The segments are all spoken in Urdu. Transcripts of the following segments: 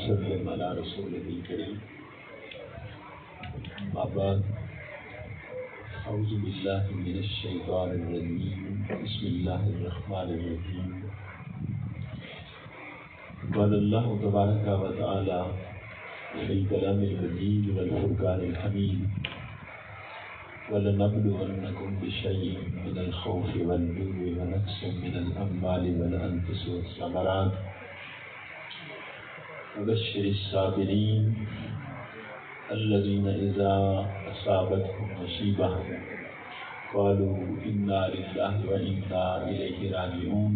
وسلم على رسوله الكريم. أما بعد، أعوذ بالله من الشيطان الرجيم. بسم الله الرحمن الرحيم. قال الله تبارك وتعالى في الكلام المجيد والفرقان الحميد: وَلَنَبْلُوَنَّكُمْ بِشَيْءٍ مِّنَ الْخَوْفِ وَالْجُوعِ وَنَقْصٍ مِّنَ الْأَمْوَالِ وَالْأَنفُسِ وَالثَّمَرَاتِ وَبَشِّرِ الصَّابِرِينَ الَّذِينَ إِذَا أَصَابَتْهُم مُّصِيبَةٌ قَالُوا إِنَّا لِلَّهِ وَإِنَّا إِلَيْهِ راجعون.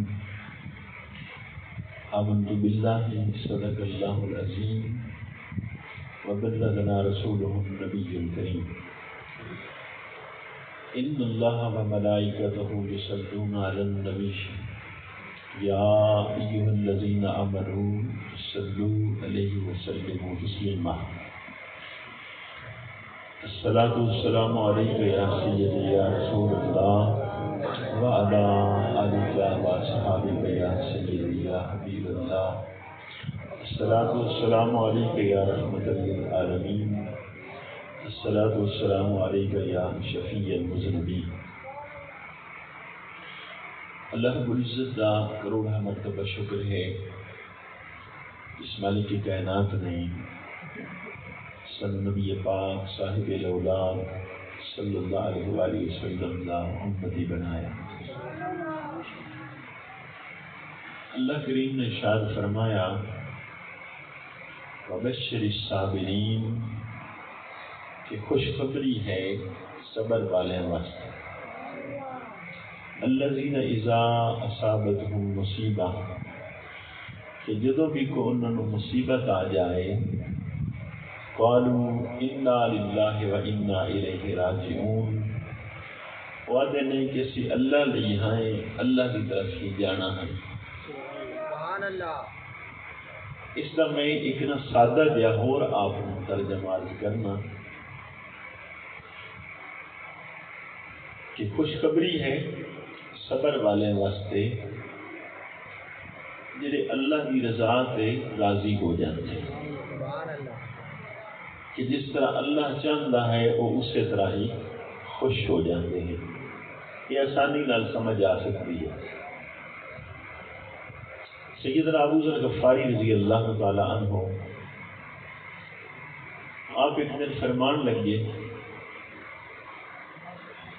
آمنت بالله صدق الله العظيم وبلغنا رسوله النبي الكريم. إن الله وملائكته يصلون على النبي يا أيها الذين آمنوا صلوا عليه وسلموا تسليما. الصلاة والسلام عليك يا سيدي يا رسول الله وعلى آلك وأصحابك يا سيدي يا حبيب الله. الصلاة والسلام عليك يا رحمة للعالمين. الصلاة والسلام عليك يا شفیع المذنبین. اللہ رب العزت کا کروڑ مرتبہ شکر ہے اس مالک کائنات نے سن نبی پاک صاحب الاولاد صلی اللہ علیہ وآلہ وسلم کا امتی بنایا. اللہ کریم نے ارشاد فرمایا: وبشر الصابرین، کہ خوشخبری ہے صبر والے واسطے. الذین اذا اصابتہم مصیبہ، کہ جدو بھی کو انہوں نے مصیبت آ جائے، قالوا انا للہ و انا الیہ راجعون، وعدے نہیں کہ اسی اللہ لئی ہیں، اللہ کی طرف ہی جانا ہے. سبحان اللہ. اس کا میں ایک نہ سادہ جہا اور آپ ترجمہ کرنا کہ خوشخبری ہے صبر والے واسطے جڑے اللہ کی رضا تے راضی ہو جاتے ہیں، کہ جس طرح اللہ چاہتا ہے وہ اسی طرح ہی خوش ہو جاتے ہیں. یہ آسانی نال سمجھ آ سکتی ہے. سیدنا ابو ذر غفاری رضی اللہ تعالی عنہ آپ ایک دن فرمان لگے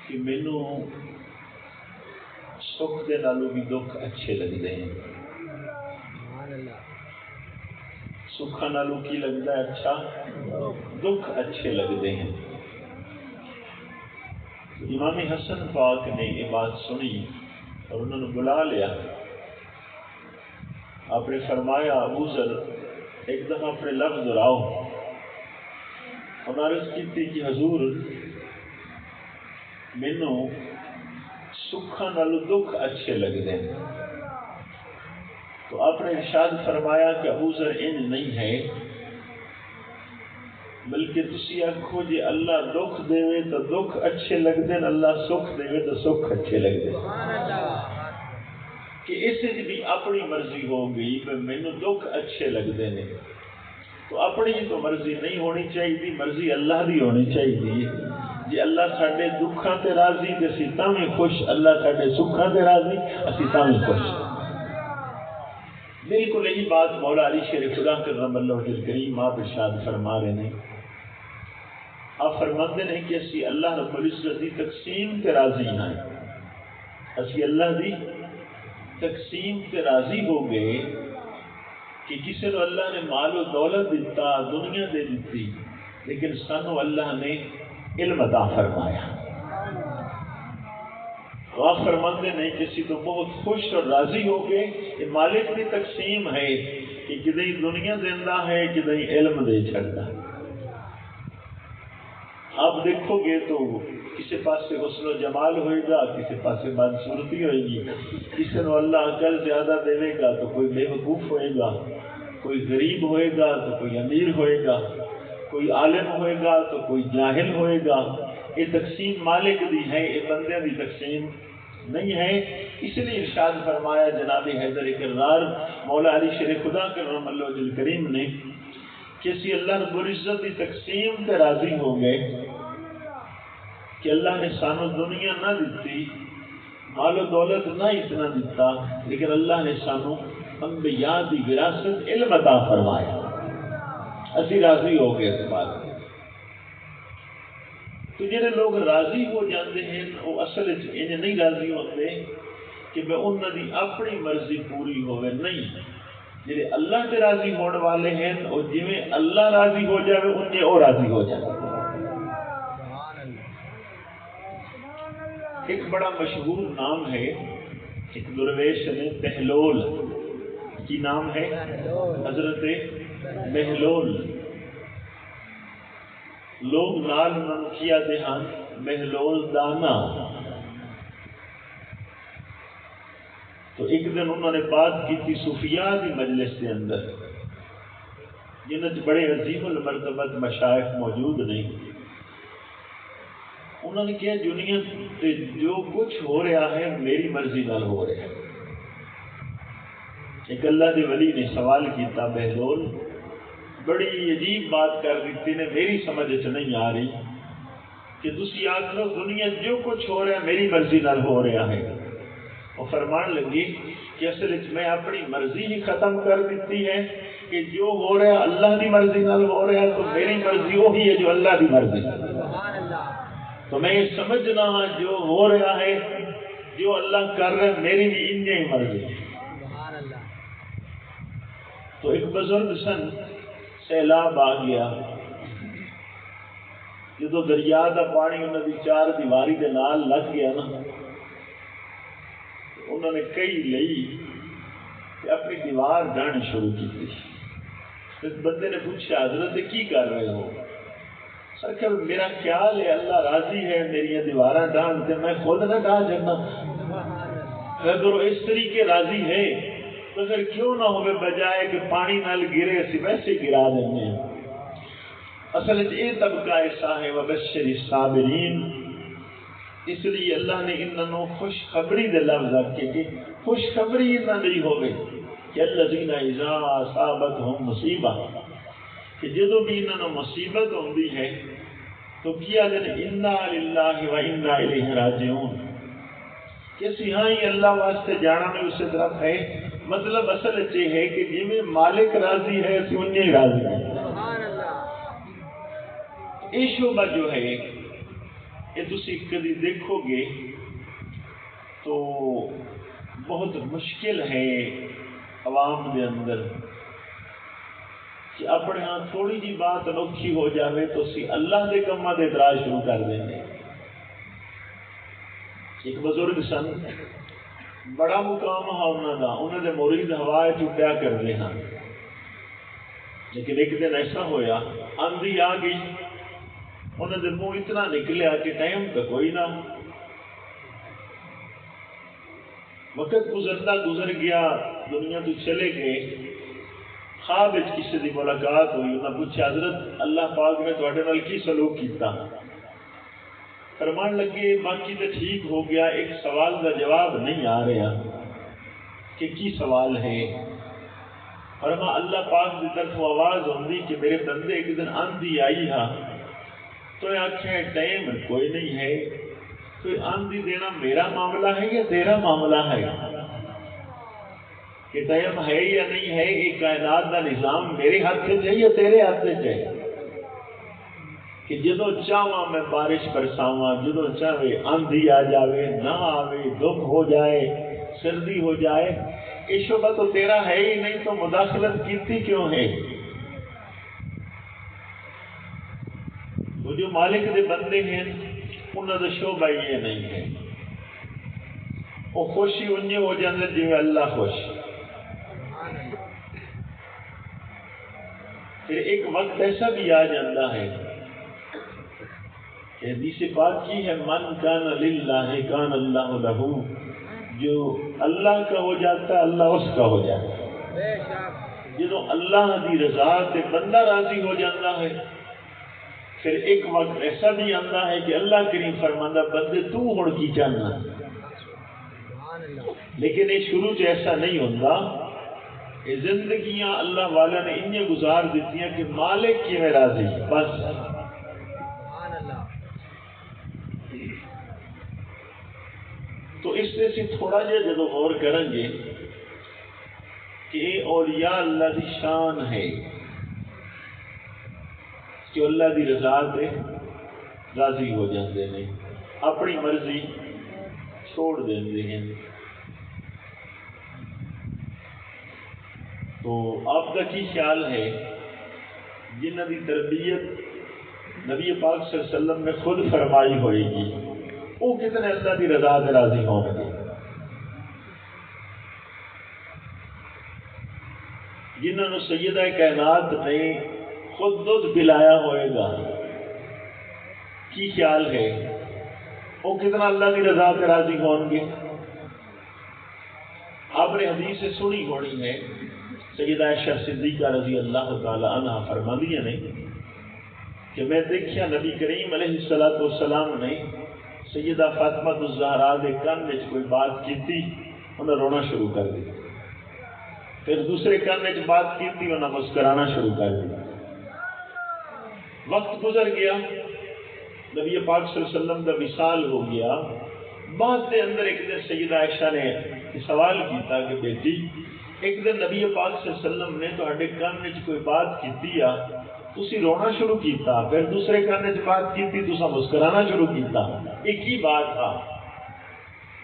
کہ مینوں سکھ دے نالوں بھی دکھ اچھے لگتے ہیں. سکھا نالوں کی لگتا ہے اچھا، دکھ اچھے لگتے ہیں. امام حسن پاک نے یہ بات سنی اور انہوں نے بلا لیا. آپ نے فرمایا: ابو ذر ایک دفعہ اپنے لفظ دہراؤ. اور عرض کی تھی کہ حضور مینوں سکھاں نالوں دکھ اچھے لگتے ہیں. تو آپ نے ارشاد فرمایا کہ ابو ذر انج نہیں ہے، بلکہ تسی آکھو جی اللہ دکھ دے تو دکھ اچھے لگتے ہیں، اللہ سکھ دے تو سکھ اچھے لگتے ہیں. کہ اس بھی اپنی مرضی ہو گئی کہ مینوں دکھ اچھے لگتے ہیں، تو اپنی تو مرضی نہیں ہونی چاہیے، مرضی اللہ دی ہونی چاہیے. جی اللہ ساڈے دکھاں تے راضی تے اسی تاں وی خوش، اللہ ساڈے سکھاں تے راضی اسی تاں وی خوش. بالکل یہی بات مولا علی شیر خدا کرم اللہ وجہ کریم آپ ارشاد فرما رہے ہیں. آپ فرماتے ہیں کہ اسی اللہ رب العزت دی تقسیم تے راضی ہیں. اسی اللہ دی تقسیم تے راضی ہو گئے کہ کسی کو اللہ نے مال و دولت دیتا، دنیا دے دیتی، لیکن سانو اللہ نے علم عطا فرمایا. تو آپ فرماتے نہیں کسی تو بہت خوش اور راضی ہو گئے. یہ مالک کی تقسیم ہے کہ کدی دنیا دینا ہے، کدی علم دے چھڑتا. آپ دیکھو گے تو کسی پاسے حسن و جمال ہوئے گا، کسی پاسے بدصورتی ہوئے گی. کسی کو اللہ عقل زیادہ دے گا تو کوئی بے وقوف ہوئے گا، کوئی غریب ہوئے گا تو کوئی امیر ہوئے گا، کوئی عالم ہوئے گا تو کوئی جاہل ہوئے گا. یہ تقسیم مالک دی ہے، یہ بندے دی تقسیم نہیں ہے۔ اس لیے ارشاد فرمایا جناب حیدر کرار مولا علی شیر خدا کرم اللہ وجہ الکریم نے کہ اسی اللہ رب العزت کی تقسیم تے راضی ہو گئے کہ اللہ نے سانو دنیا نہ دیتی، مال و دولت نہ اتنا دیتا، لیکن اللہ نے سانو انبیاء دی وراثت علم عطا فرمایا، اسی راضی ہو گئے اس بات۔ تو جڑے لوگ راضی ہو جاتے ہیں وہ اصل انہیں نہیں راضی ہوتے کہ میں انہوں دی اپنی مرضی پوری ہوئے، نہیں، جڑے اللہ سے راضی ہونے والے ہیں اور جویں اللہ راضی ہو جائے انہیں اور راضی ہو جائے۔ ایک بڑا مشہور نام ہے، ایک درویش نے بہلول، کی نام ہے حضرت بہلول، لوگ نال من کیا دہان بہلول دانا۔ تو ایک دن انہوں نے بات کی تھی صوفیاء کی مجلس کے اندر، جنہیں بڑے عظیم المرتبت مشائخ موجود نہیں، انہوں نے کہا دنیا جو کچھ ہو رہا ہے میری مرضی نال ہو رہا ہے۔ ایک اللہ کے ولی نے سوال کیتا بہلول بڑی عجیب بات کر دیتی نے میری سمجھ نہیں آ رہی کہ تسی آخو دنیا جو کچھ ہو رہا ہے میری مرضی نال ہو رہا ہے۔ وہ فرمان لگی کہ اصل میں اپنی مرضی ہی ختم کر دیتی ہے کہ جو ہو رہا ہے اللہ کی مرضی نال ہو رہا ہے، تو میری مرضی وہی ہے جو اللہ کی مرضی۔ تو میں یہ سمجھنا ہاں جو ہو رہا ہے جو اللہ کر رہا ہے میری بھی انہیں ہی مرضی۔ تو ایک بزرگ سن سیلاب آ گیا، جدو دریا کا پانی انہوں نے چار دیواری کے نال لگ گیا نا، انہوں نے کئی لئی کہ اپنی دیوار ڈھانا شروع کی تھی۔ اس بندے نے پوچھا حضرت کی کر رہے ہو؟ سر میرا خیال ہے اللہ راضی ہے میری دیواراں ڈھان سے، میں خود نہ ڈھا جانا۔ اگر اس طریقے راضی ہے تو پھر کیوں نہ ہوئے بجائے کہ پانی نال گرے اسی ویسے گرا دینے ہیں۔ اصل یہ طبقہ ایسا ہے وبشر الصابرین، اس لیے اللہ نے انہوں خوشخبری دے لفظ رکھے کہ خوشخبری انہوں نہیں ہوئے کہ الذین اذا اصابتہم مصیبہ، کہ جدو بھی انہوں مصیبت ہوندی ہے تو کیا دن انا للہ و انا الیہ راجعون، کہ اسی ہاں ہی اللہ واسطے جانا میں اسے طرف ہے۔ مطلب اصل یہ ہے کہ جی میں مالک راضی ہے اسی انہیں ہی راضی ہے۔ یہ شعبہ جو ہے یہ تسی کبھی دیکھو گے تو بہت مشکل ہے عوام دے اندر کہ اپنے ہاں تھوڑی جی بات انوکھی ہو جاوے تو اسی اللہ دے کماں دے اعتراض شروع کر دیں گے۔ ایک بزرگ سن بڑا مقام ہا انہوں نے مرید ہوا چٹیا کرتے ہیں، لیکن ایک دن ایسا ہویا آندھی آ گئی، انہوں نے منہ اتنا نکلیا کہ ٹائم تو کوئی نہ، وقت گزرتا گزر گیا، دنیا تو چلے گئے، خواب کسی کی ملاقات ہوئی، انہوں نے پوچھا حضرت اللہ پاک نے تواڈے نال کی سلوک کیتا؟ فرمان لگے باقی تو ٹھیک ہو گیا، ایک سوال کا جواب نہیں آ رہا کہ کی سوال ہے؟ فرما اللہ پاک کی طرف آواز ہوندی کہ میرے بندے ایک دن آندھی آئی ہا تو آخیا ٹائم کوئی نہیں ہے، تو آندھی دینا میرا معاملہ ہے یا تیرا معاملہ ہے؟ کہ ٹائم ہے یا نہیں ہے، یہ کائنات کا نظام میرے ہاتھ سے ہے یا تیرے ہاتھ سے ہے؟ کہ جدو چاہواں میں بارش برساواں، جدو چاہے آندھی آ جاوے نہ آوے، دکھ ہو جائے سردی ہو جائے، یہ شعبہ تو تیرا ہے ہی نہیں، تو مداخلت کیتی کیوں ہے؟ وہ جو مالک دے بندے ہیں انہوں کا شعبہ یہ نہیں ہے، وہ خوشی انجے ہو جاندے جی اللہ خوش۔ پھر ایک وقت ایسا بھی آ جاتا ہے حدیث پاک کی ہے من کان للہ کان اللہ لہ، جو اللہ کا ہو جاتا ہے اللہ اس کا ہو جاتا ہے۔ جدو اللہ دی رضا سے بندہ راضی ہو جاتا ہے پھر ایک وقت ایسا بھی آتا ہے کہ اللہ کریم فرماندہ بندے تو ہن کی چاہنا، لیکن یہ شروع سے ایسا نہیں ہوتا. یہ زندگیاں اللہ والا نے انہیں گزار دیتی ہیں کہ مالک کی میں راضی بس. تو اس سے سی تھوڑا جہا جب غور کریں گے کہ یہ اولیاء اللہ کی شان ہے کہ اللہ کی رضا سے راضی ہو جاتے ہیں، اپنی مرضی چھوڑ دیتے ہیں. تو آپ کا کی خیال ہے جنہ کی تربیت نبی پاک صلی اللہ علیہ وسلم نے خود فرمائی ہوئے گی وہ کتنے اللہ کی رضا سے راضی ہوں گے؟ جنہوں نے سیدہ کائنات نے خود دودھ پلایا ہوئے گا، کی خیال ہے وہ کتنا اللہ کی رضا سے راضی ہوں گے؟ آپ نے حدیث سے سنی ہونی ہے، سیدہ عائشہ صدیقہ رضی اللہ تعالی عنہ فرماندیاں نے کہ میں دیکھیا نبی کریم علیہ الصلوۃ والسلام نے سیدہ فاطمہ الزہرا کے کان میں کوئی بات کی، انہیں رونا شروع کر دیا. پھر دوسرے کان میں بات کی، انہیں مسکرانا شروع کر دیا. وقت گزر گیا، نبی پاک صلی اللہ علیہ وسلم کا وصال ہو گیا. بعد کے اندر ایک دن سیدہ عائشہ نے سوال کیتا کہ بیٹی ایک دن نبی پاک صلی اللہ علیہ وسلم نے تہاڈے کان میں کوئی بات کی آ، تسی رونا شروع کیتا، پھر دوسرے کان میں بات کی تسا مسکرانا شروع کیتا، ایک ہی بات تھا.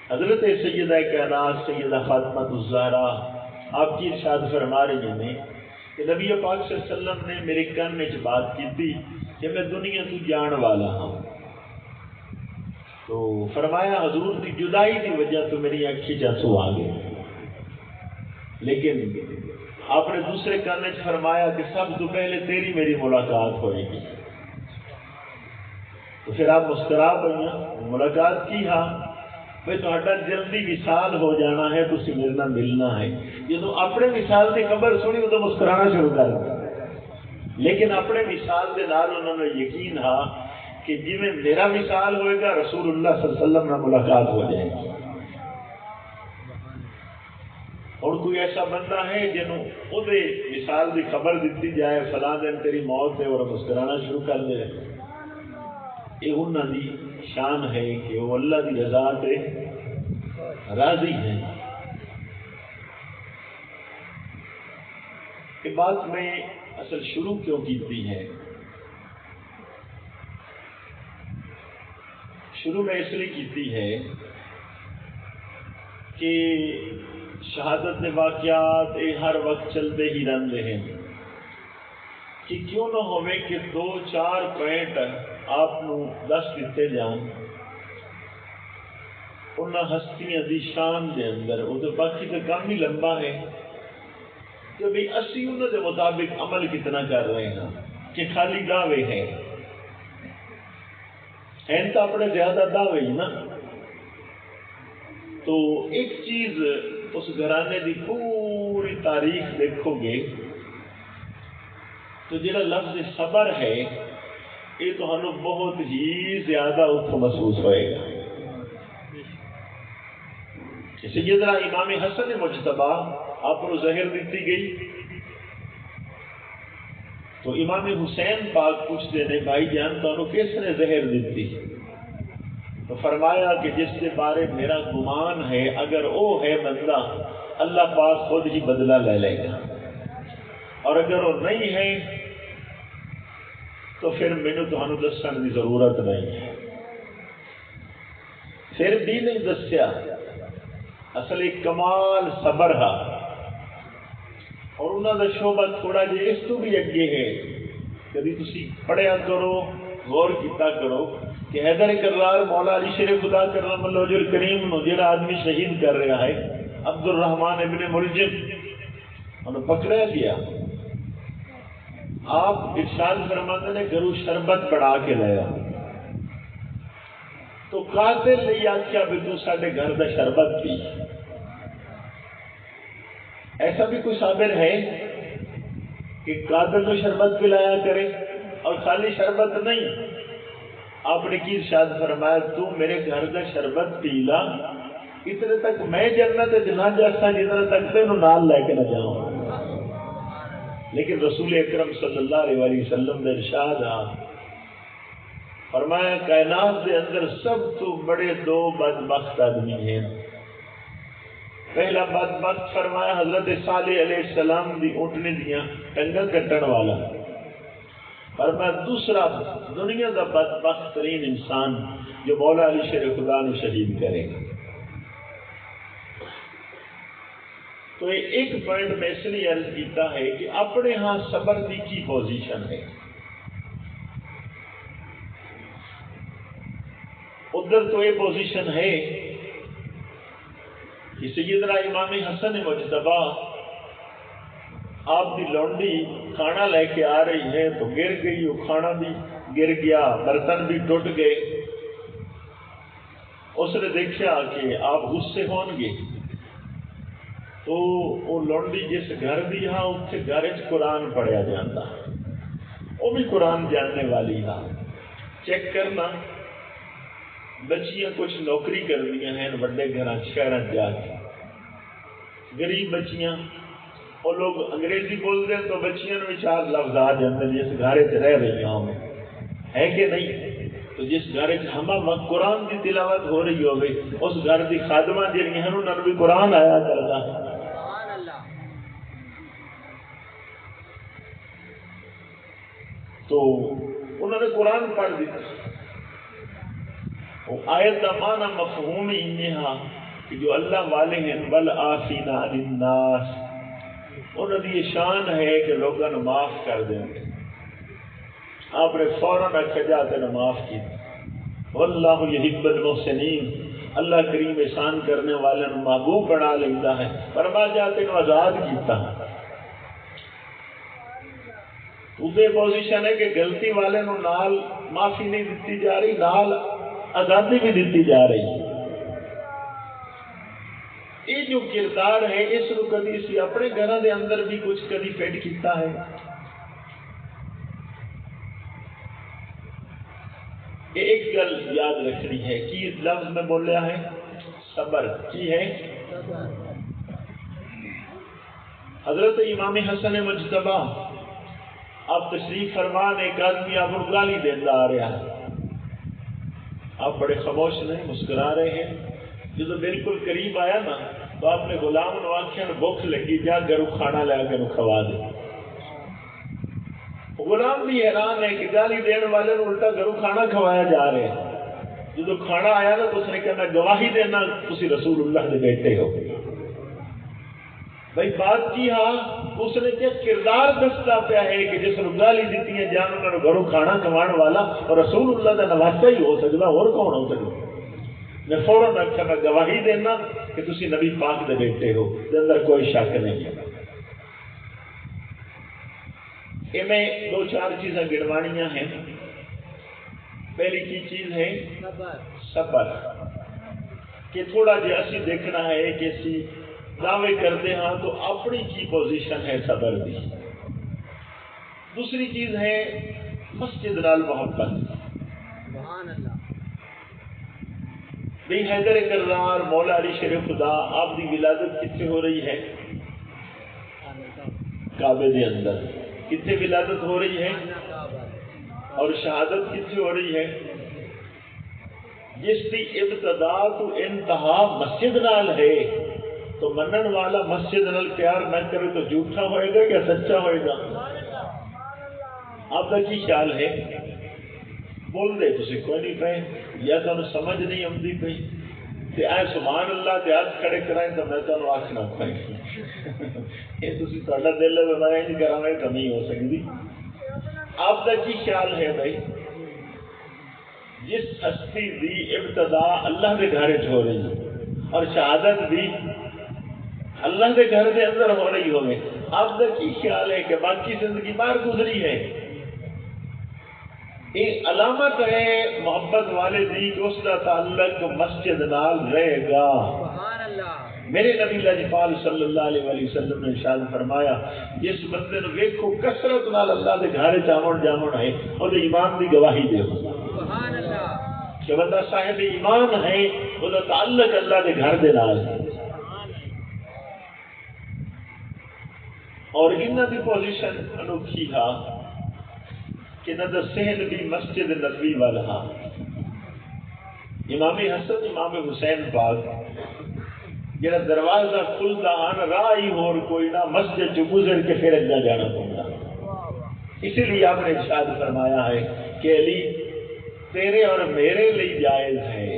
حضرت سیدہ کائنات سیدہ فاطمہ الزہرا آپ کی ارشاد فرما رہی ہیں کہ نبی پاک صلی اللہ علیہ وسلم نے میرے کان میں بات کی کہ میں دنیا تو جان والا ہوں. تو فرمایا حضور کی جدائی کی وجہ تو میری آنکھیں آنسو آ گئے. لیکن آپ نے دوسرے کان میں فرمایا کہ سب تو پہلے تیری میری ملاقات ہوئے گی. تو پھر آپ مسکرا پڑی، ملاقات کی ہاں بھائی تہاڈا جلدی وصال ہو جانا ہے، تسی میرے نال ملنا ہے. جدو اپنے وصال کی خبر سنی ادو مسکرانا شروع کر دیا. لیکن اپنے وصال کے نال انہوں نے یقین ہا کہ جی میں میرا وصال ہوئے گا رسول اللہ صلی اللہ علیہ وسلم میں ملاقات ہو جائے گی. اور کوئی ایسا بندہ ہے جنہوں وہ وصال کی خبر دیتی جائے فلاں دن تیری موت ہے اور مسکرانا شروع کر دے، یہ انہوں کی شان ہے کہ وہ اللہ کی رضا سے راضی ہیں. یہ بات میں اصل شروع کیوں کی ہے؟ شروع میں اس لیے کی ہے کہ شہادت کے واقعات یہ ہر وقت چلتے ہی رہتے ہیں کہ کیوں نہ ہوئے کہ 2-4 پوائنٹ آپ دس دیتے جان ان ہستیاں دی شان دے اندر. وہ تو باقی تو کام ہی لمبا ہے کہ بھئی اسی انہوں دے مطابق عمل کتنا کر رہے ہیں کہ خالی دعوے ہیں تو اپنے زیادہ دعوے ہی نا. تو ایک چیز اس گھرانے کی پوری تاریخ دیکھو گے تو جڑا لفظ صبر ہے یہ تو بہت ہی زیادہ اتوں محسوس ہوئے گا. سیدنا امام حسن مجتبی آپ کو زہر دیتی گئی تو امام حسین پاک پوچھتے ہیں بھائی جان تمہیں کس نے زہر دیتی؟ تو فرمایا کہ جس کے بارے میرا گمان ہے اگر وہ ہے بندہ اللہ پاک خود ہی بدلہ لے لے گا، اور اگر وہ نہیں ہے تو پھر مینوں تمہیں دسن کی ضرورت نہیں ہے. پھر بھی نہیں دسیا. اصل ایک کمال صبر ہے اور انہوں کا شعبہ تھوڑا جہا اس تو بھی اگے ہے. کبھی تسی پڑھیا کرو غور کیتا کرو کہ حیدر کرار مولا علی شیر خدا کرم اللہ وجہ الکریم نو جڑا آدمی شہید کر رہا ہے عبد الرحمن ابن ملجم انہوں پکڑا گیا. آپ ارشاد فرماتے نے گھروں شربت بڑھا کے لایا تو قاتل نے آخیا بھی تو سارے گھر کا شربت پی. ایسا بھی کوئی صابر ہے کہ قاتل کو شربت پلایا کرے؟ اور خالی شربت نہیں، آپ نے کی ارشاد فرمایا تو میرے گھر کا شربت پی لا اتنے تک میں جنت نہ جیسا جتنے تک تینوں نال لے کے نہ جاؤں. لیکن رسول اکرم صلی اللہ علیہ وسلم نے ارشاد فرمایا کائنات دے اندر سب تو بڑے دو بدبخت آدمی ہیں. پہلا بدبخت فرمایا حضرت صالح علیہ السلام دی اونٹنی دیاں ٹنگاں کٹن والا. فرمایا دوسرا دنیا کا بدبخت ترین انسان جو مولا علی شیر خدا نو شہید کرے گا. تو ایک پوائنٹ میں اس لیے عرض کیتا ہے کہ اپنے ہاں صبر دی کی پوزیشن ہے. ادھر تو یہ پوزیشن ہے کہ سیدنا امام حسن مجتبی آپ کی لونڈی کھانا لے کے آ رہی ہے تو گر گئی. وہ کھانا بھی گر گیا, برتن بھی ٹوٹ گئے. اس نے دیکھا کہ آپ غصے ہون گے تو وہ لونڈی جس گھر بھی ہاں اتنے گھر قرآن پڑھیا جاتا, وہ بھی قرآن جاننے والی ہاں. چیک کرنا بچیاں کچھ نوکری کرنی ہیں بڑے گھر شہر جا کے, غریب بچیاں وہ لوگ انگریزی بولتے ہیں تو بچیاں نے چار لفظ آ جاتے ہیں جس گھر چ رہ رہی ہوں ہے کہ نہیں. تو جس گھر ہم قرآن کی تلاوت ہو رہی ہوگی اس گھر کی خادمہ جہاں ہیں انہوں نے بھی قرآن آیا کرتا ہے. تو انہوں نے قرآن پڑھ دیتا. آیت کا معنی مفہوم ہی کہ جو اللہ والے ہیں والعافین عن الناس, انہوں کی یہ شان ہے کہ لوگوں نے معاف کر دیں. آپ نے فوراً خجاتے نے معاف کی. واللہ یحب المحسنین, اللہ کریم احسان کرنے والے نے محبوب بنا لیتا ہے. فرما جاتے نے آزاد کیتا. دوسری پوزیشن ہے کہ غلطی والے نو نال معافی نہیں دیتی جا رہی, نال آزادی بھی دیتی جا رہی ہے. یہ جو کردار ہے اس کو کبھی اسی اپنے گھر کے اندر بھی کچھ کبھی فٹ کیتا ہے. ایک گل یاد رکھنی ہے کہ لفظ میں بولیا ہے صبر کی ہے. حضرت امام حسن مجتبی آپ تشریف فرمان, ایک آدمی آپ کو گالی دیتا آ رہا ہے, آپ بڑے خاموش نہیں مسکرا رہے ہیں. جب بالکل قریب آیا نا تو آپ نے غلام نو آخیا بھوک لگی جا گھروں کھانا لے کے کھوا دے. غلام بھی حیران ہے کہ گالی دینے والے نے الٹا گھروں کھانا کھوایا جا رہے ہیں. جب کھانا آیا نا تو اس نے کہنا گواہی دینا تسی رسول اللہ کے بیٹے ہو. بھائی بات کی ہاں اس نے کیا کردار دستا پیا ہے کہ جس نے گالی دیتی ہیں جان انہوں نے گھروں کھانا کھوان والا اور رسول اللہ کا نواسا ہی ہو سکتا, اور کون ہو سکتا. میں فوراً آخیا میں گواہی دینا کہ تسی نبی پاک دے بیٹے ہو, دے اندر کوئی شک نہیں ہے. یہ میں دو چار چیزیں گنوانیاں ہیں. پہلی کی چیز ہے صبر, کہ تھوڑا جہا اسی دیکھنا ہے کہ اسی دعوے کرتے ہاں تو اپنی کی پوزیشن ہے صبر دی. دوسری چیز ہے مسجد نال محبت. بھی حیدر کرار مولا علی شیر خدا آپ کی ولادت کتنے ہو رہی ہے؟ کعبے کے اندر. کتنے ولادت ہو رہی ہے اور شہادت کتنے ہو رہی ہے؟ جس کی ابتدا تو انتہا مسجد نال ہے تو منن والا مسجد نال پیار نہ کرے تو جھوٹا ہوئے گا یا سچا ہوئے گا؟ آپ کا کی خیال ہے؟ بول دے تسی کوئی نہیں پہ یا تو سمجھ نہیں آتی پی تے اے سبحان اللہ تے ہاتھ کھڑے کرائیں تو میں تمہیں آخنا پائیں یہ تسی تہاڈا دل ہے میں نہیں کراں تو نہیں ہو سکتی. آپ کا کی خیال ہے بھائی جس ہستی دی ابتدا اللہ کے گھر ہو رہی ہے اور شہادت بھی اللہ کے گھر کے اندر ہو رہی ہوگی, آپ کا کی خیال ہے کہ باقی زندگی باہر گزری ہے؟ ایک علامت ہے محبت والے دی کہ اس کا تعلق مسجد نال رہے گا. میرے نبی لاجپال صلی اللہ علیہ وسلم نے ارشاد فرمایا جس بندے نے ویکھو کثرت نال اللہ کے گھر چاون جاون ہے اور ایمان کی گواہی دے. کہ بندہ صاحب ایمان ہے وہ تعلق اللہ کے گھر دے نال ہے اور انہاں دی پوزیشن انوکھی تھا کہ نہ سہن بھی مسجد نبوی والا امام حسن امام حسین پاک جڑا دروازہ کھلدا آن راہی اور کوئی نہ مسجد جو گزر کے پھر اندر جانا پڑتا، اسی لیے آپ نے ارشاد فرمایا ہے کہ علی تیرے اور میرے لیے جائز ہے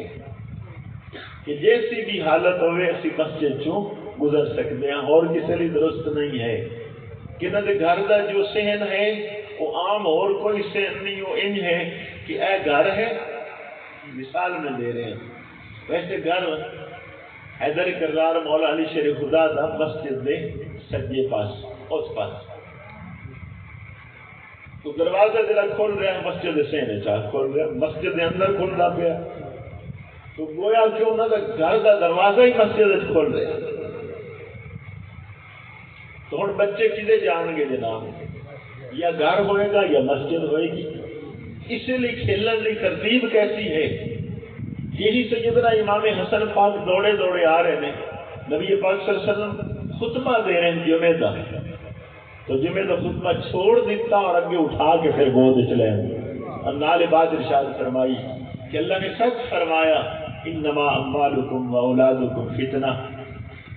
کہ جیسی بھی حالت ہوئے اسی مسجد چوں گزر سکتے ہیں، اور کسی لیے درست نہیں ہے کہ نہ گھر کا جو صحن ہے وہ عام اور کوئی صحن نہیں، وہ انج ہے کہ اے گھر ہے، مثال میں دے رہے ہیں ویسے گھر حیدر کرار مولا علی شیر خدا دا مسجد دے سجے پاس اس پاس تو دروازہ جڑا کھول رہا ہے مسجد سہنے چاہ کھول رہا مسجد دے اندر کھلدا پیا تو گویا کہ انہاں دا گھر دا دروازہ ہی مسجد وچ کھول رہا ہے، تو ہن بچے کدے جان گے جناب، یا گھر ہوئے گا یا مسجد ہوئے گی، اسی لیے کھیلنے کی ترتیب کیسی ہے؟ یہی سیدنا امام حسن پاک دوڑے دوڑے آ رہے ہیں، نبی پاک صلی اللہ علیہ وسلم خطبہ دے رہے ہیں جمعے کا، تو جمعے کا خطبہ چھوڑ دیتا اور اگے اٹھا کے پھر گود چ لے اور نال بعد ارشاد فرمائی کہ اللہ نے سچ فرمایا انما اموالکم و اولادکم فتنہ،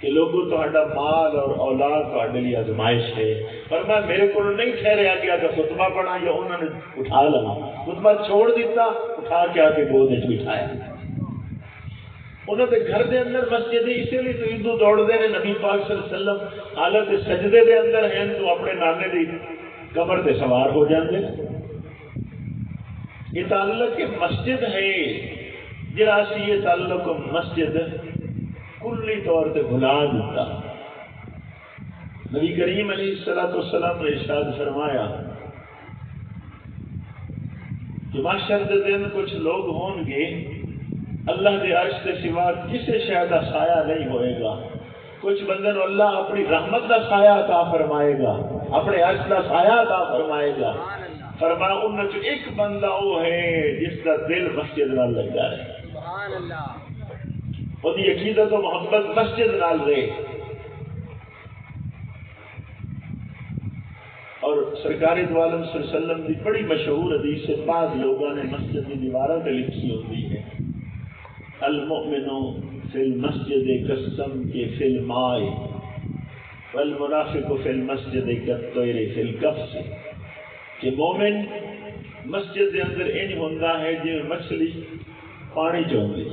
کہ لوگوں تہاڈا مال اور اولاد تہاڈے لیے آزمائش ہے، فرمایا میرے کو نہیں ٹھہریا گیا کہ خطبہ پڑھا یا انہوں نے اٹھا لگا، خطبہ چھوڑ دیتا اٹھا کے آ کے گود وچ بٹھایا، انہوں نے گھر دے اندر مسجد ہے، اسی لیے تو ہندو دوڑتے ہیں نبی پاک صلی اللہ علیہ وسلم حالت سجدے دے اندر ہیں تو اپنے نانے دی کمر تے سوار ہو جاندے، یہ تعلق کہ مسجد ہے جڑا اسی یہ تعلق مسجد کلی طور تے بھلا دیتا۔ نبی کریم علیہ الصلوۃ والسلام نے ارشاد فرمایا کہ محشر دے دن کچھ لوگ ہون گے اللہ کے عرش کے سوا کسی شے کا سایہ نہیں ہوئے گا، کچھ بندے نو اللہ اپنی رحمت کا سایہ عطا فرمائے گا، اپنے عرش کا سایہ عطا فرمائے گا، فرمایا ان میں ایک بندہ وہ ہے جس کا دل مسجد نال لگا ہے، سبحان اللہ، وہ دی عقیدت و محبت مسجد نال رہے، اور سرکار دو عالم صلی اللہ علیہ وسلم کی بڑی مشہور حدیث ہے، بعض لوگوں نے مسجد کی دیواروں پہ لکھی ہوتی ہے المؤمن فی المسجد کالسم کے فی الماء والمنافق فی المسجد کالطیر فی القفص، کہ مومن مسجد کے اندر انج ہوندا ہے جی مچھلی پانی چاہتی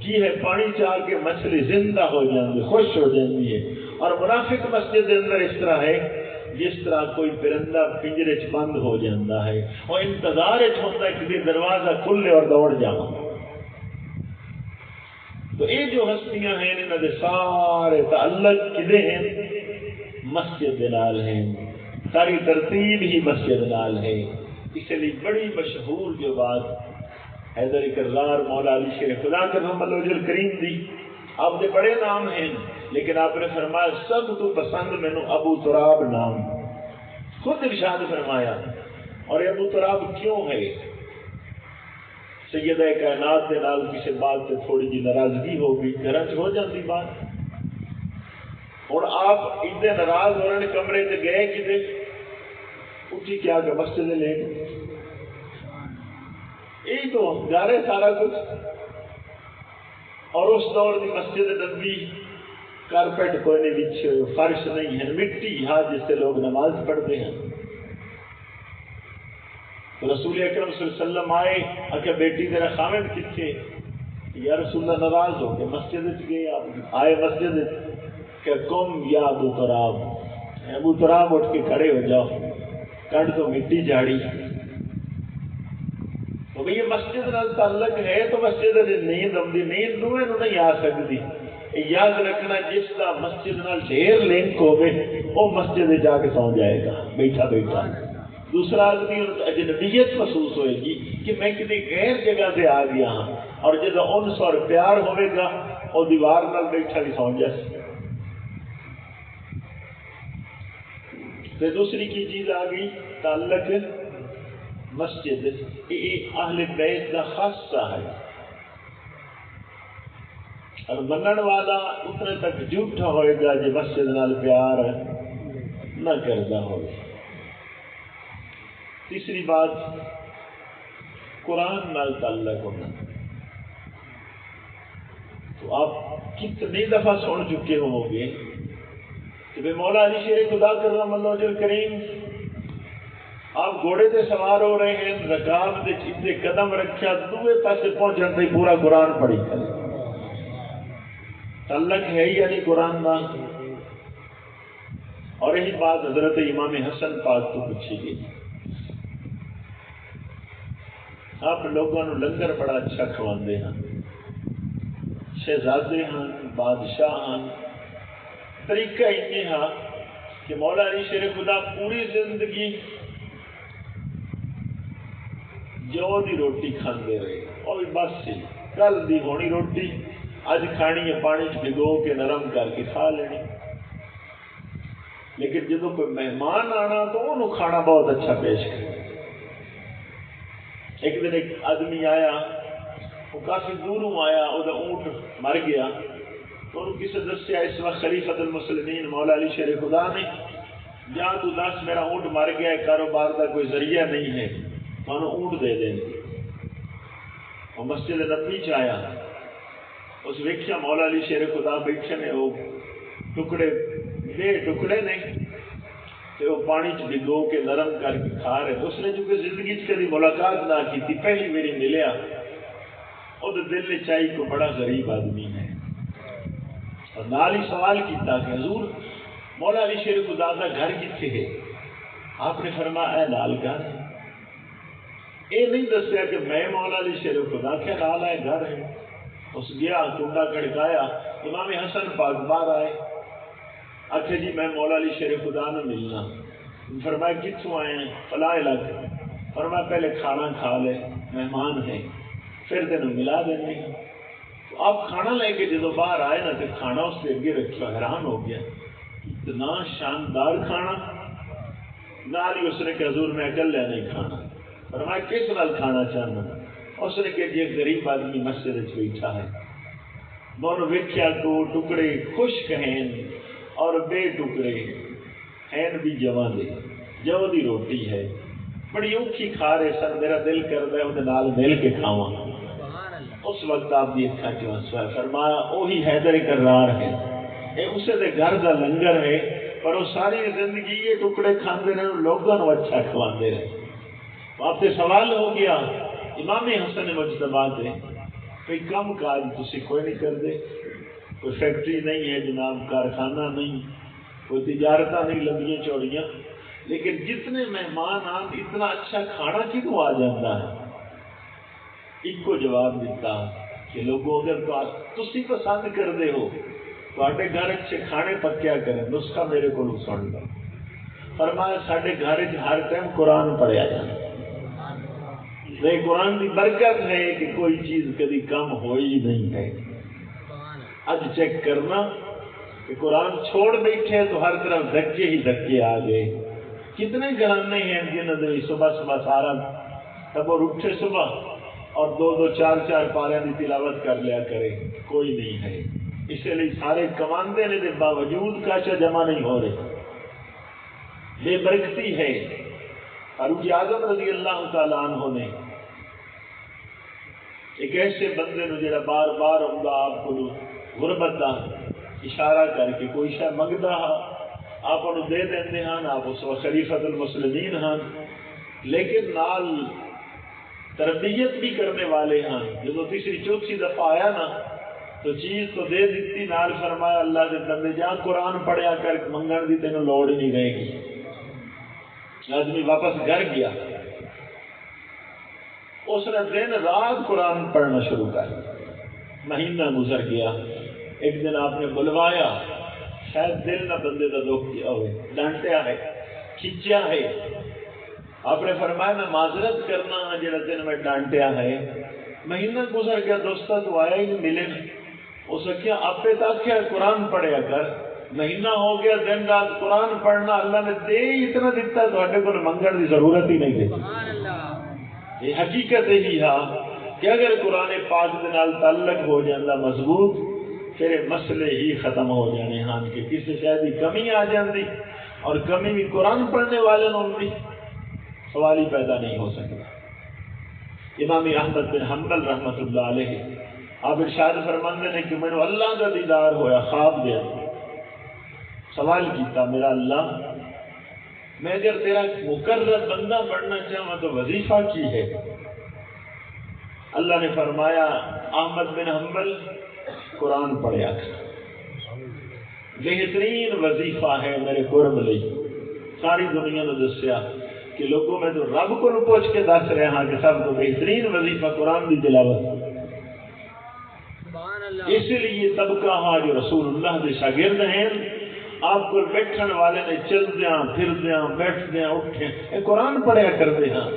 کی ہے، پانی چاہ کے مچھلی زندہ ہو جاتی خوش ہو جاتی ہے، اور منافق مسجد کے اندر اس طرح ہے جس طرح کوئی پرندہ پنجرے چ بند ہو جاتا ہے اور انتظار ہوتا ہے کہ دروازہ کھلے اور دوڑ جاؤ۔ تو یہ جو ہستیاں ہیں انہوں نے سارے تعلق کدے ہیں؟ مسجد نال ہیں، ساری ترتیب ہی مسجد نال ہے، اس لیے بڑی مشہور جو بات حیدر کرار مولا علی شیر خدا کرم اللہ وجہ کریم دی، آپ کے بڑے نام ہیں لیکن آپ نے فرمایا سب تو پسند مینو ابو تراب نام، خود ارشاد فرمایا، اور ابو تراب کیوں ہے؟ سیدہ کائنات کے نال کسی بات سے تھوڑی جی ناراضگی ہو گئی، گھر ہو جاتی بات، اور آپ اتنے ناراض ہو رہے کمرے سے گئے کتنے اٹھی کیا کہ مسجد لے گئے، یہی تو گھر ہے سارا کچھ، اور اس دور کی مسجد نبوی کارپیٹ کوئی نہیں بچھے، فرش نہیں ہے، مٹی ہاں جس سے لوگ نماز پڑھتے ہیں، تو رسول اکرم صلی اللہ علیہ وسلم آئے کہ بیٹی تیرا خامد کتنے؟ یا رسول اللہ ناراض ہو کہ مسجد گئے، آپ آئے مسجد کہ کم یا ابو تراب، ابو تراب اٹھ کے کھڑے ہو جاؤ، کڑ تو مٹی جھاڑی، تو یہ مسجد نال تعلق ہے تو مسجد نیند آتی، نیند دوئے نو نہیں آ سکتی، یاد رکھنا جس کا مسجد نال ڈھیر لنک ہوگے وہ مسجد جا کے سو جائے گا بیٹھا بیٹھا، دوسرا آدمی اجنبیت محسوس ہوئے گی کہ میں کسی غیر جگہ سے آ گیا ہوں، اور جب انس اور پیار ہوئے گا اور دیوار نال بیٹھا بھی سو جائے۔ تو دوسری کی چیز آ گئی تعلق مسجد یہ اہل بیت کا خاصہ ہے، اور منن والا اتنے تک جھوٹا ہوئے گا جی مسجد نال پیار نہ کرتا ہو۔ تیسری بات قرآن نال تعلق ہونا۔ تو آپ کتنی دفعہ سن چکے ہوں گے کہ بے مولا علی شیر خدا کرم اللہ وجہ کریم آپ گھوڑے سے سوار ہو رہے ہیں، رکاب دے اتنے قدم رکھا دوے پاسے پہنچن سے پورا قرآن پڑھی کرے۔ تعلق ہے ہی یعنی قرآن نہ، اور یہی بات حضرت امام حسن پاک کو پوچھی گئی۔ آپ لوگوں نے لنگر بڑا اچھا کھواندے ہیں، شہزادے ہیں، بادشاہ ہیں، طریقہ یہ ہے کہ مولا علی شیر خدا پوری زندگی جو دی روٹی کھاندے رہے، اور بس سی کل دی ہونی روٹی اج کھانی ہے پانی بھگو کے نرم کر کے کھا لینی، لیکن جب کوئی مہمان آنا تو انہوں کھانا بہت اچھا پیش کرے۔ ایک دن ایک آدمی آیا، وہ کافی دوروں آیا، وہ اونٹ مر گیا، تو انہوں کسی دسیا اس وقت خلیفۃ المسلمین مولا علی شیر خدا نے جا تو دس میرا اونٹ مر گیا ہے، کاروبار کا کوئی ذریعہ نہیں ہے، تو انہوں اونٹ دے دیں۔ وہ مسجد نبوی چ آیا، اس ویکھیا مولا علی شیر خدا بیٹھے نے، وہ ٹکڑے بے ٹکڑے نے تے وہ پانی چ بھگو کے نرم کر کے کھا رہے۔ اس نے جو کہ زندگی کبھی ملاقات نہ کی تھی، پہلی میری ملیا، وہ دل نے چاہی کو بڑا غریب آدمی ہے، اور نال ہی سوال کیتا کہ حضور مولا علی شیر خدا کا گھر کتنے ہے؟ آپ نے فرمایا اے نال گھر ہے۔ یہ نہیں دسیا کہ میں مولا علی شیر خدا کیا نال ہے گھر ہے۔ اس گیا کنڈا کھڑکایا، امام حسن پاک باہر آئے، آخر جی میں مولا علی شیر خدا نے ملنا۔ فرمایا کتوں آئے ہیں؟ فلاں علاقے۔ فرمایا پہلے کھانا کھا لے، مہمان ہیں، پھر تینوں ملا دیں گے۔ تو آپ کھانا لے کے جدو باہر آئے نا تو کھانا اس کے اگے رکھا، حیران ہو گیا، اتنا شاندار کھانا۔ نال ہی اس نے کہ حضور میں اکیلے نہیں کھانا۔ فرمایا کس نال کھانا چاہنا؟ اس نے کہ جی غریب آدمی مسجد بیٹھا ہے، میں ویکھیا تو ٹکڑے خشک ہیں اور بے ٹکڑے ہیں بھی جواں دے، جو دی روٹی ہے بڑی اوکھی کھا رہے سن، میرا دل کرتا ہے وہ نال مل کے کھاواں۔ اس وقت آپ کی اکھاں چ آنسو ہے۔ فرمایا وہی حیدر کرار ہے، یہ اسے دے گھر کا لنگر ہے، پر وہ ساری زندگی یہ ٹکڑے کھاندے رہے، لوگوں کو اچھا کھواندے رہے۔ آپ سے سوال ہو گیا امام حسن مجتبی سے، کوئی کم کاج تسی کوئی نہیں کرتے، کوئی فیکٹری نہیں ہے جناب، کارخانہ نہیں، کوئی تجارتہ نہیں لمبیاں چوڑیاں، لیکن جتنے مہمان آن اتنا اچھا کھانا کیوں آ جاتا ہے؟ ایک کو جواب دیتا کہ لوگوں اگر تسی پسند کرتے ہو تو گھر اچھے کھانے پکیا کریں، نسخہ میرے کو سن لو۔ فرمایا سارے گھر ہر ٹائم قرآن پڑھیا جائے، قرآن کی برکت ہے کہ کوئی چیز کبھی کم ہوئی نہیں ہے۔ اج چیک کرنا کہ قرآن چھوڑ بیٹھے تو ہر طرف دھکے ہی دھکے آ گئے۔ کتنے گھرانے ہیں جنہوں نے صبح صبح سارا تب اور اٹھے صبح اور دو دو چار چار پارے کی تلاوت کر لیا کرے، کوئی نہیں ہے۔ اس لیے سارے کماندے نے باوجود کاشا جمع نہیں ہو رہے، بے برکتی ہے۔ فاروق اعظم رضی اللہ تعالیٰ عنہ نے ایک ایسے بندے نے جڑا بار بار آؤں آپ کو غربت کا اشارہ کر کے کوئی شے منگتا ہے، آپ انہوں دے دیں ہیں، آپ اس وقت خلیفۃ المسلمین ہیں، لیکن نال تربیت بھی کرنے والے ہیں۔ جب تیسری چوتھی دفعہ آیا نا تو چیز تو دے دیتی، نال فرمایا اللہ کے بندے جہاں قرآن پڑھیا کر منگن دی تینوں لوڑ ہی نہیں رہے گی۔ آدمی واپس گھر گیا، اس نے دن رات قرآن پڑھنا شروع کر، مہینہ گزر گیا۔ ایک دن آپ نے بلوایا، شاید دل نہ بندے کا دکھ کیا ہوئے، ڈانٹیا ہے، کھینچیا ہے۔ آپ نے فرمایا میں معذرت کرنا جڑا دن میں ڈانٹیا ہے، مہینہ گزر گیا، دوستا تو آیا ہی نہیں، ملے نہیں۔ اس نے کیا آپ پہ تاکہ قرآن پڑھیا کر، مہینہ ہو گیا دن رات قرآن پڑھنا، اللہ نے دے اتنا دیتا تو کو منگن کی ضرورت ہی نہیں دیتی۔ یہ حقیقت ہی ہا کہ اگر قرآن پاک دے نال تعلق ہو جاندہ مضبوط پھر مسئلے ہی ختم ہو جانے ہاں کہ کسی شاید کمی آ جاندی اور کمی بھی قرآن پڑھنے والے ہوندی سوال ہی پیدا نہیں ہو سکتا۔ امام احمد بن حنبل رحمۃ اللہ علیہ آپ ارشاد فرماندے نے کہ میں نے اللہ کا دیدار ہویا خواب دیا سوال کیتا میرا اللہ میں اگر تیرا مقرر بندہ پڑھنا چاہوں تو وظیفہ کی ہے؟ اللہ نے فرمایا احمد بن حنبل قرآن پڑھیا بہترین وظیفہ ہے میرے قرب لئی۔ ساری دنیا نے دسیا کہ لوگوں میں تو رب کو پوچھ کے دس رہے ہاں کہ سب کو بہترین وظیفہ قرآن کی تلاوت۔ اس لیے طبقہ ہاں جو رسول اللہ کے شاگرد ہیں آپ کو بیٹھن والے نے چل دیا پھر دیا بیٹھ دیا اٹھے یہ قرآن پڑھیا کرتے ہیں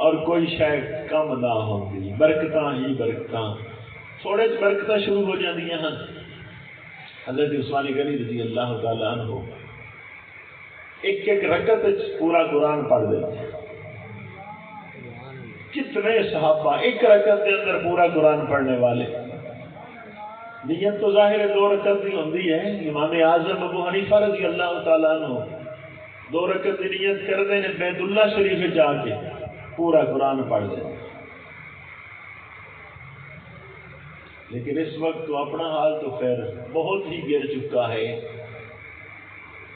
اور کوئی شاید کم نہ ہوگی برکتاں ہی برکتاں تھوڑے برکتاں شروع ہو جاتی ہیں۔ حضرت عثمان غنی رضی اللہ تعالیٰ عنہ ایک ایک رکعت پورا قرآن پڑھ دیتے ہیں۔ کتنے صحابہ ایک رکعت کے اندر پورا قرآن پڑھنے والے۔ نیت تو ظاہر 2 رکعت کی ہوتی ہے۔ امام اعظم ابو حنیفہ رضی اللہ تعالیٰ عنہ 2 رکعت کی نیت کرتے ہیں بیت اللہ شریف جا کے پورا قرآن پڑھ دیں، لیکن اس وقت تو اپنا حال تو خیر بہت ہی گر چکا ہے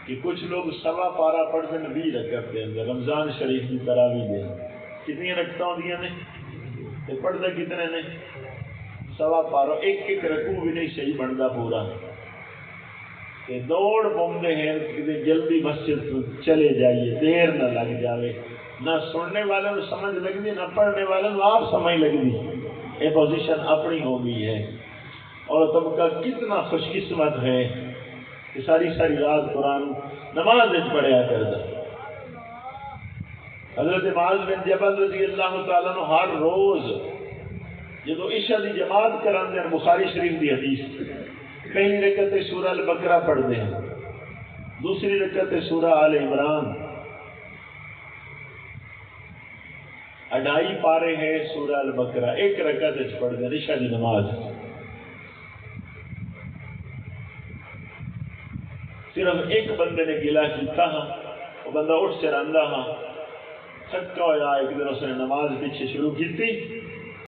کہ کچھ لوگ 1.25 پارا پڑھتے ہیں 20 رکعت کے اندر۔ رمضان شریف کی تراویح دیں کتنی رکعتیں ہوندیاں نے پڑھتے کتنے نے 1.25 پارا ایک ایک رکوع بھی نہیں صحیح بنتا پورا کہ دوڑ پاؤندے ہیں کہ جلدی مسجد چلے جائیے دیر نہ لگ جاوے۔ نہ سننے والوں کو سمجھ لگتی نہ پڑھنے والوں کو آپ سمجھ لگتی۔ یہ پوزیشن اپنی ہو گئی ہے اور طبقہ کتنا خوش قسمت ہے کہ ساری ساری رات قرآن نماز پڑھیا کرتا۔ حضرت معاذ بن جبل رضی اللہ تعالیٰ عنہ ہر روز جدو عشاء دی جماعت کراندے ہیں بخاری شریف دی حدیث پہلی رکعت سورہ البقرہ پڑھتے ہیں، دوسری رکعت سورہ آل عمران، 2.5 پارے ہے سورہ البقرہ، ایک رکعت پڑھتے ہیں عشاء دی نماز۔ صرف ایک بندے نے گلا کیتا ہاں وہ بندہ اٹھ سے رہندا ہاں تھکا ہوا ایک دن اس نے نماز پیچھے شروع کی تھی